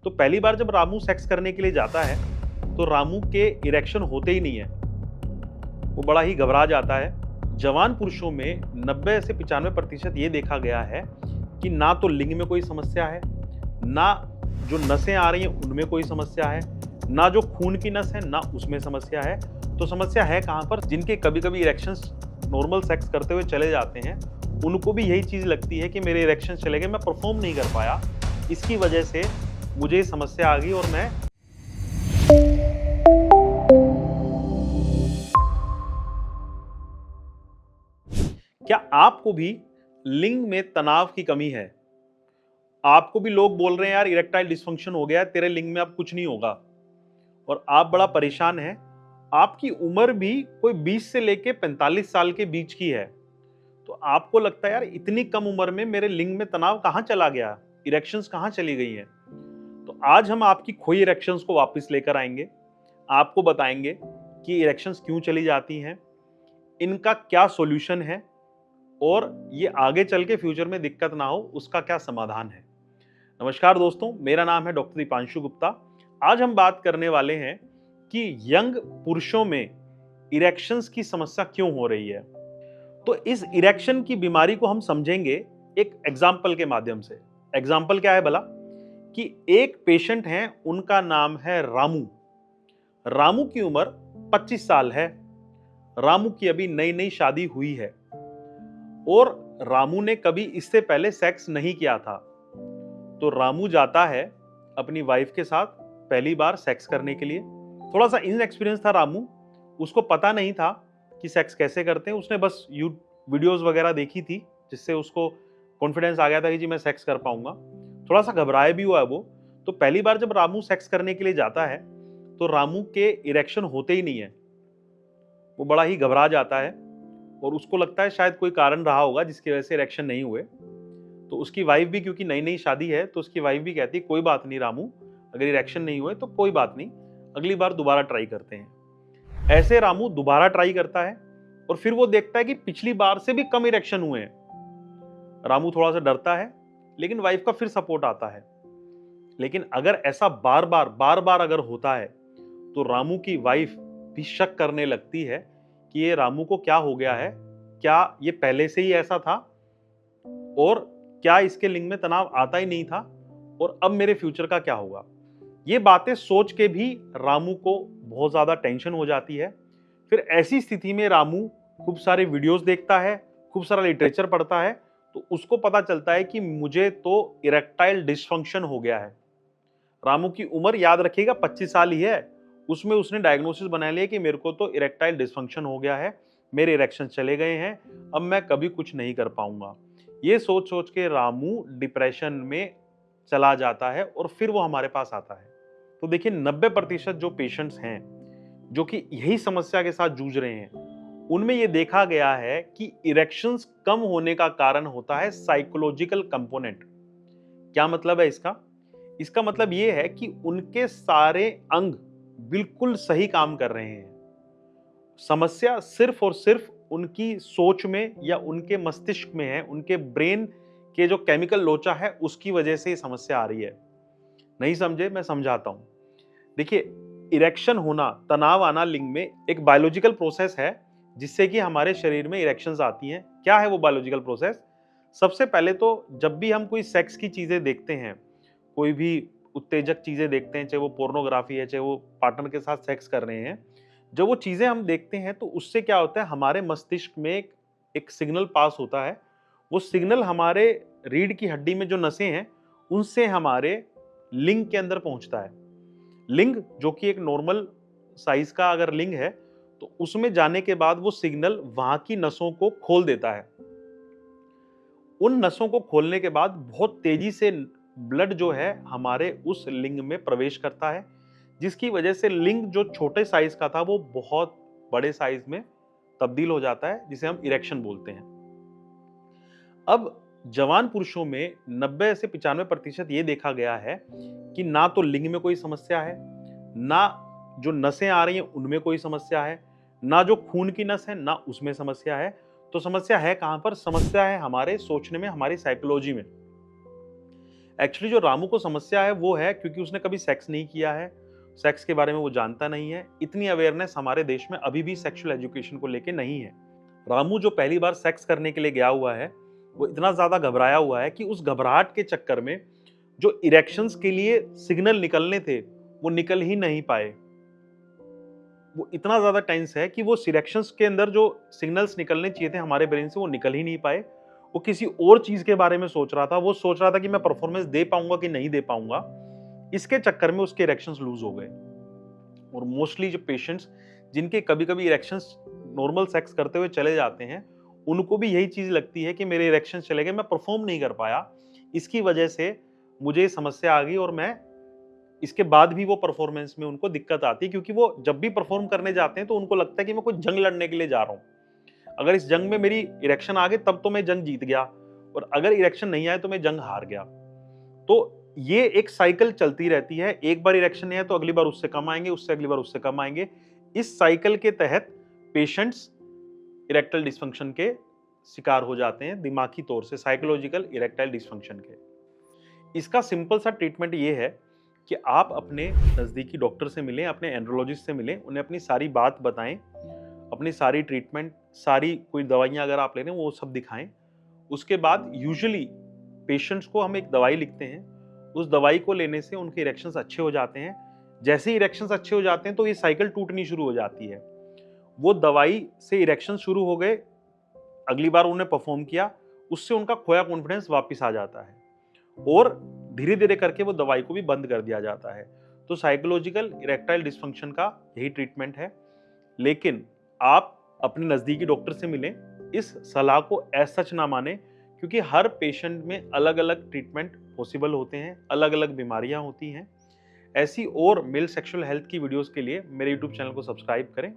तो पहली बार जब रामू सेक्स करने के लिए जाता है तो रामू के इरेक्शन होते ही नहीं है। वो बड़ा ही घबरा जाता है। जवान पुरुषों में 90 से 95% ये देखा गया है कि ना तो लिंग में कोई समस्या है, ना जो नसें आ रही हैं उनमें कोई समस्या है, ना जो खून की नस है ना उसमें समस्या है। तो समस्या है कहाँ पर? जिनके कभी-कभी इरेक्शंस नॉर्मल सेक्स करते हुए चले जाते हैं, उनको भी यही चीज़ लगती है कि मेरे इरेक्शन चले गए, मैं परफॉर्म नहीं कर पाया, इसकी वजह से मुझे समस्या आ गई और मैं क्या आपको भी लिंग में तनाव की कमी है? आपको भी लोग बोल रहे हैं यार इरेक्टाइल डिस्फंक्शन हो गया है, तेरे लिंग में अब कुछ नहीं होगा और आप बड़ा परेशान हैं। आपकी उम्र भी कोई 20 से लेके 45 साल के बीच की है। तो आपको लगता है यार इतनी कम उम्र में मेरे लिंग में तनाव कहाँ चला गया? इरेक्शंस कहाँ चली गई हैं? तो आज हम आपकी खोई इरेक्शंस को वापस लेकर आएंगे। आपको बताएंगे कि इरेक्शंस क्यों चली जाती हैं, इनका क्या सॉल्यूशन है और ये आगे चल के फ्यूचर में दिक्कत ना हो उसका क्या समाधान है। नमस्कार दोस्तों, मेरा नाम है डॉक्टर दीपांशु गुप्ता। आज हम बात करने वाले हैं कि यंग पुरुषों में इरेक्शंस की समस्या क्यों हो रही है। तो इस इरेक्शन की बीमारी को हम समझेंगे एक एग्जाम्पल के माध्यम से। एग्जाम्पल क्या है भला? कि एक पेशेंट हैं, उनका नाम है रामू। रामू की उम्र 25 साल है। रामू की अभी नई नई शादी हुई है और रामू ने कभी इससे पहले सेक्स नहीं किया था। तो रामू जाता है अपनी वाइफ के साथ पहली बार सेक्स करने के लिए। थोड़ा सा इनएक्सपीरियंस था रामू, उसको पता नहीं था कि सेक्स कैसे करते हैं। उसने बस वीडियोस वगैरह देखी थी जिससे उसको कॉन्फिडेंस आ गया था कि जी मैं सेक्स कर पाऊंगा। थोड़ा सा घबराया भी हुआ है वो। तो पहली बार जब रामू सेक्स करने के लिए जाता है तो रामू के इरेक्शन होते ही नहीं है। वो बड़ा ही घबरा जाता है और उसको लगता है शायद कोई कारण रहा होगा जिसकी वजह से इरेक्शन नहीं हुए। तो उसकी वाइफ भी, क्योंकि नई नई शादी है, तो उसकी वाइफ भी कहती है कोई बात नहीं रामू, अगर इरेक्शन नहीं हुए तो कोई बात नहीं, अगली बार दोबारा ट्राई करते हैं। ऐसे रामू दोबारा ट्राई करता है और फिर वो देखता है कि पिछली बार से भी कम इरेक्शन हुए हैं। रामू थोड़ा सा डरता है लेकिन वाइफ का फिर सपोर्ट आता है। लेकिन अगर ऐसा बार बार अगर होता है तो रामू की वाइफ भी शक करने लगती है कि ये रामू को क्या हो गया है, क्या ये पहले से ही ऐसा था और क्या इसके लिंग में तनाव आता ही नहीं था और अब मेरे फ्यूचर का क्या होगा। ये बातें सोच के भी रामू को बहुत ज्यादा टेंशन हो जाती है। फिर ऐसी स्थिति में रामू खूब सारे वीडियोस देखता है, खूब सारा लिटरेचर पढ़ता है, तो उसको पता चलता है कि मुझे तो इरेक्टाइल डिस्फंक्शन हो गया है। रामू की उम्र याद रखिएगा 25 साल ही है। उसमें उसने डायग्नोसिस बना लिया कि मेरे को तो इरेक्टाइल डिस्फंक्शन हो गया है, मेरे इरेक्शन चले गए हैं, अब मैं कभी कुछ नहीं कर पाऊंगा। ये सोच सोच के रामू डिप्रेशन में चला जाता है और फिर वो हमारे पास आता है। तो देखिए 90% जो पेशेंट्स हैं जो कि यही समस्या के साथ जूझ रहे हैं, उनमें ये देखा गया है कि इरेक्शंस कम होने का कारण होता है साइकोलॉजिकल कंपोनेंट। क्या मतलब है इसका? इसका मतलब ये है कि उनके सारे अंग बिल्कुल सही काम कर रहे हैं। समस्या सिर्फ और सिर्फ उनकी सोच में या उनके मस्तिष्क में है, उनके ब्रेन के जो केमिकल लोचा है उसकी वजह से ये समस्या आ रही है। नहीं समझे? मैं समझाता हूं। देखिए, इरेक्शन होना, तनाव आना लिंग में एक बायोलॉजिकल प्रोसेस है जिससे कि हमारे शरीर में इरेक्शंस आती हैं। क्या है वो बायोलॉजिकल प्रोसेस? सबसे पहले तो जब भी हम कोई सेक्स की चीजें देखते हैं, कोई भी उत्तेजक चीजें देखते हैं, चाहे वो पोर्नोग्राफी है, चाहे वो पार्टनर के साथ सेक्स कर रहे हैं, जब वो चीजें हम देखते हैं तो उससे क्या होता है, हमारे मस्तिष्क में एक सिग्नल पास होता है। वो सिग्नल हमारे रीढ़ की हड्डी में जो नसें हैं उनसे हमारे लिंग के अंदर पहुंचता है। लिंग जो कि एक नॉर्मल साइज का अगर लिंग है तो उसमें जाने के बाद वो सिग्नल वहां की नसों को खोल देता है। उन नसों को खोलने के बाद बहुत तेजी से ब्लड जो है हमारे उस लिंग में प्रवेश करता है, जिसकी वजह से लिंग जो छोटे साइज का था वो बहुत बड़े साइज में तब्दील हो जाता है, जिसे हम इरेक्शन बोलते हैं। अब जवान पुरुषों में 90 से 95% ये देखा गया है कि ना तो लिंग में कोई समस्या है, ना जो नसें आ रही हैं उनमें कोई समस्या है, ना जो खून की नस है ना उसमें समस्या है। तो समस्या है कहां पर? समस्या है हमारे सोचने में, हमारी साइकोलॉजी में। एक्चुअली जो रामू को समस्या है वो है क्योंकि उसने कभी सेक्स नहीं किया है, सेक्स के बारे में वो जानता नहीं है। इतनी अवेयरनेस हमारे देश में अभी भी सेक्सुअल एजुकेशन को लेके नहीं है। रामू जो पहली बार सेक्स करने के लिए गया हुआ है, वो इतना ज़्यादा घबराया हुआ है कि उस घबराहट के चक्कर में जो इरेक्शंस के लिए सिग्नल निकलने थे, वो निकल ही नहीं पाए। वो इतना ज़्यादा टेंस है कि वो इरेक्शंस के अंदर जो सिग्नल्स निकलने चाहिए थे हमारे ब्रेन से, वो निकल ही नहीं पाए। वो किसी और चीज़ के बारे में सोच रहा था। वो सोच रहा था कि मैं परफॉर्मेंस दे पाऊँगा कि नहीं दे पाऊँगा। इसके चक्कर में उसके इरेक्शंस लूज़ हो गए। और मोस्टली जो पेशेंट्स जिनके कभी-कभी इरेक्शंस नॉर्मल सेक्स करते हुए चले जाते हैं, उनको भी यही चीज़ लगती है कि मेरे इरेक्शंस चले गए, मैं परफॉर्म नहीं कर पाया। इसकी वजह से मुझे ये समस्या आ गई और मैं इसके बाद भी वो परफॉर्मेंस में उनको दिक्कत आती है, क्योंकि वो जब भी परफॉर्म करने जाते हैं तो उनको लगता है कि मैं कोई जंग लड़ने के लिए जा रहा हूँ। अगर इस जंग में मेरी इरेक्शन आ गई तब तो मैं जंग जीत गया, और अगर इरेक्शन नहीं आए तो मैं जंग हार गया। तो ये एक साइकिल चलती रहती है। एक बार इरेक्शन नहीं है तो अगली बार उससे कम आएंगे, उससे अगली बार उससे कम आएंगे। इस साइकिल के तहत पेशेंट्स इरेक्टल डिस्फंक्शन के शिकार हो जाते हैं, दिमागी तौर से साइकोलॉजिकल इरेक्टाइल डिस्फंक्शन के। इसका सिंपल सा ट्रीटमेंट ये है कि आप अपने नज़दीकी डॉक्टर से मिलें, अपने एंड्रोलॉजिस्ट से मिलें, उन्हें अपनी सारी बात बताएं, अपनी सारी ट्रीटमेंट, सारी कोई दवाइयाँ अगर आप ले रहे हैं वो सब दिखाएं। उसके बाद यूजुअली पेशेंट्स को हम एक दवाई लिखते हैं, उस दवाई को लेने से उनके इरेक्शंस अच्छे हो जाते हैं। जैसे ही इरेक्शंस अच्छे हो जाते हैं तो ये साइकिल टूटनी शुरू हो जाती है। वो दवाई से इरेक्शन शुरू हो गए, अगली बार उन्होंने परफॉर्म किया, उससे उनका खोया कॉन्फिडेंस वापस आ जाता है और धीरे धीरे करके वो दवाई को भी बंद कर दिया जाता है। तो साइकोलॉजिकल इरेक्टाइल डिस्फंक्शन का यही ट्रीटमेंट है। लेकिन आप अपने नज़दीकी डॉक्टर से मिलें, इस सलाह को एज सच ना माने, क्योंकि हर पेशेंट में अलग अलग ट्रीटमेंट पॉसिबल होते हैं, अलग अलग बीमारियां होती हैं। ऐसी और मेल सेक्सुअल हेल्थ की वीडियोस के लिए मेरे यूट्यूब चैनल को सब्सक्राइब करें।